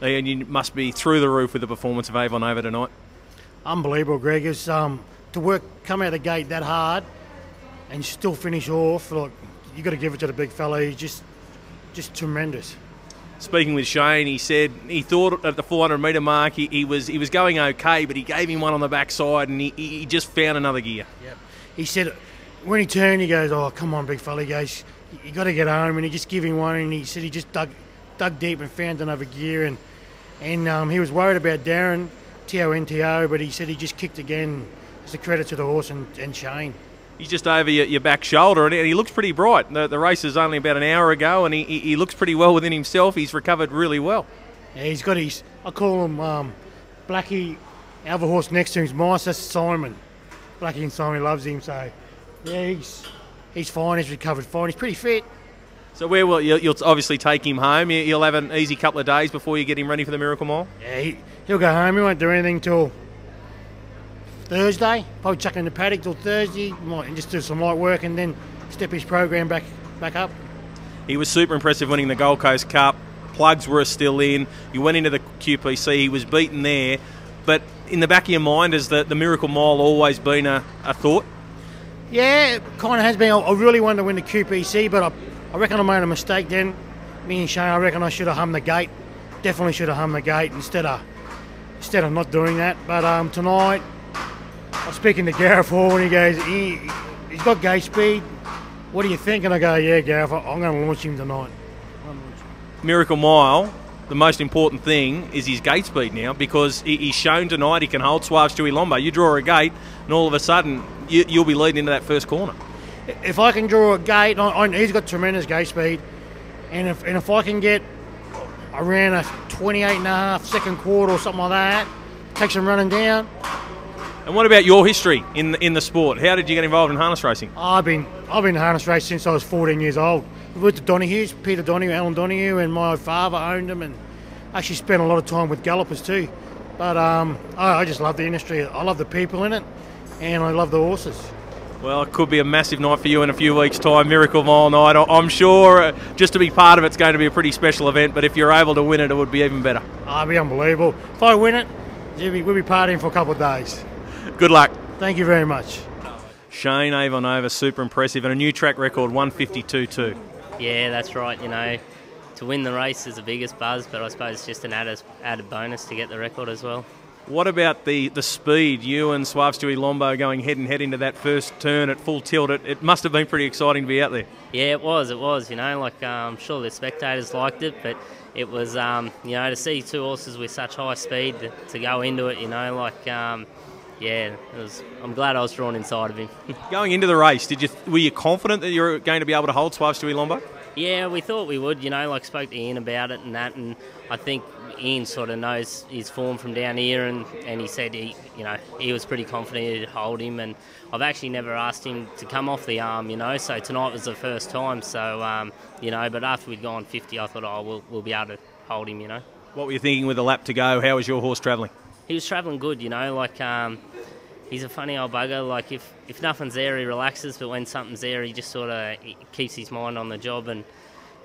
And you must be through the roof with the performance of Avon over tonight. Unbelievable, Greg. It's come out of the gate that hard and still finish off. Look, you got to give it to the big fella. He's just tremendous. Speaking with Shane, he said he thought at the 400 metre mark he was going okay, but he gave him one on the backside and he just found another gear. Yep. He said when he turned, he goes, "Oh, come on, big fella." He goes, "You got to get home," and he just gave him one, and he said he just dug deep and found another gear, and he was worried about Darren TONTO, but he said he just kicked again. It's a credit to the horse and Shane. He's just over your back shoulder, and he looks pretty bright. The race is only about an hour ago, and he looks pretty well within himself. He's recovered really well. Yeah, he's got his, I call him Blackie. Our other horse next to him is Mice. That's Simon. Blackie and Simon loves him, so yeah, he's fine. He's recovered fine. He's pretty fit. So where will you'll obviously take him home? You'll have an easy couple of days before you get him ready for the Miracle Mile? Yeah, he'll go home. He won't do anything till Thursday. Probably chuck in the paddock till Thursday. Might just do some light work and then step his program back up. He was super impressive winning the Gold Coast Cup. Plugs were still in. You went into the QPC. He was beaten there. But in the back of your mind, has the Miracle Mile always been a thought? Yeah, it kind of has been. I really wanted to win the QPC, but I reckon I made a mistake then. Me and Shane, I reckon I should have hummed the gate. Definitely should have hummed the gate instead of not doing that. But tonight, I was speaking to Gareth Hall and he goes, he's got gate speed. What do you think? And I go, yeah, Gareth, I'm going to launch him tonight. Miracle Mile, the most important thing is his gate speed now, because he's shown tonight he can hold Suave Stewie Lombo. You draw a gate and all of a sudden you'll be leading into that first corner. If I can draw a gate, he's got tremendous gate speed, and if I can get around a 28.5 second quarter or something like that, takes him running down. And what about your history in the sport? How did you get involved in harness racing? I've been harness racing since I was 14 years old. With the Donohues, Peter Donohue, Alan Donohue, and my father owned them, and actually spent a lot of time with gallopers too. But I just love the industry. I love the people in it, and I love the horses. Well, it could be a massive night for you in a few weeks' time, Miracle Mile night. I'm sure just to be part of it's going to be a pretty special event, but if you're able to win it, it would be even better. It'd be unbelievable. If I win it, we'll be partying for a couple of days. Good luck. Thank you very much. Shane Avon super impressive, and a new track record, 152.2. Yeah, that's right. You know, to win the race is the biggest buzz, but I suppose it's just an added bonus to get the record as well. What about the speed? You and Suave Stewie Lombo going head and head into that first turn at full tilt. It must have been pretty exciting to be out there. Yeah, it was. You know, like I'm sure the spectators liked it, but it was, you know, to see two horses with such high speed to go into it. You know, like, yeah, I'm glad I was drawn inside of him. Going into the race, were you confident that you were going to be able to hold Suave Stewie Lombo? Yeah, we thought we would. You know, like spoke to Ian about it and that, and I think Ian sort of knows his form from down here, and he said he was pretty confident he'd hold him, and I've actually never asked him to come off the arm, you know, so tonight was the first time, so, you know, but after we'd gone 50, I thought, oh, we'll be able to hold him, you know. What were you thinking with the lap to go? How was your horse travelling? He was travelling good, you know, like, he's a funny old bugger. Like, if nothing's there, he relaxes, but when something's there, he just sort of keeps his mind on the job. And,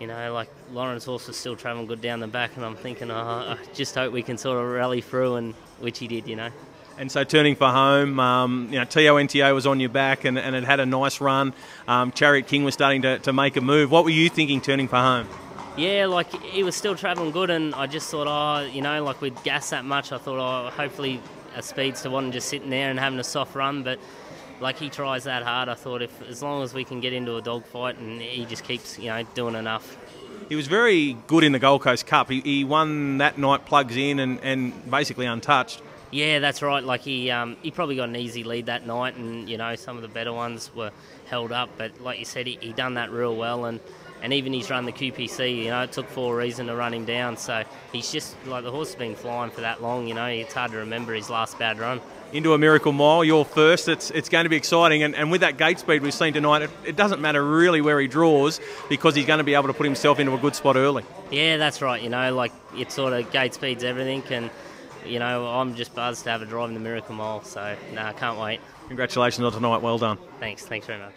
you know, like, Lauren's horse was still travelling good down the back, and I'm thinking, I just hope we can sort of rally through, and which he did, you know. And so turning for home, you know, TONTO was on your back and it had a nice run. Chariot King was starting to make a move. What were you thinking turning for home? Yeah, like, he was still travelling good, and I just thought, oh, you know, like, with gas that much, I thought, oh, hopefully a speedster wasn't just sitting there and having a soft run, but like, he tries that hard. I thought as long as we can get into a dogfight, and he just keeps, you know, doing enough. He was very good in the Gold Coast Cup. He won that night, plugs in, and basically untouched. Yeah, that's right. Like, he probably got an easy lead that night, and, you know, some of the better ones were held up, but like you said, he done that real well, and even he's run the QPC, you know, it took for a reason to run him down. So he's just, like, the horse has been flying for that long, you know, it's hard to remember his last bad run. Into a Miracle Mile, your first, it's going to be exciting. And with that gate speed we've seen tonight, it doesn't matter really where he draws, because he's going to be able to put himself into a good spot early. Yeah, that's right, you know, like, it's sort of gate speed's everything, and, you know, I'm just buzzed to have a drive in the Miracle Mile, so, I can't wait. Congratulations on tonight, well done. Thanks very much.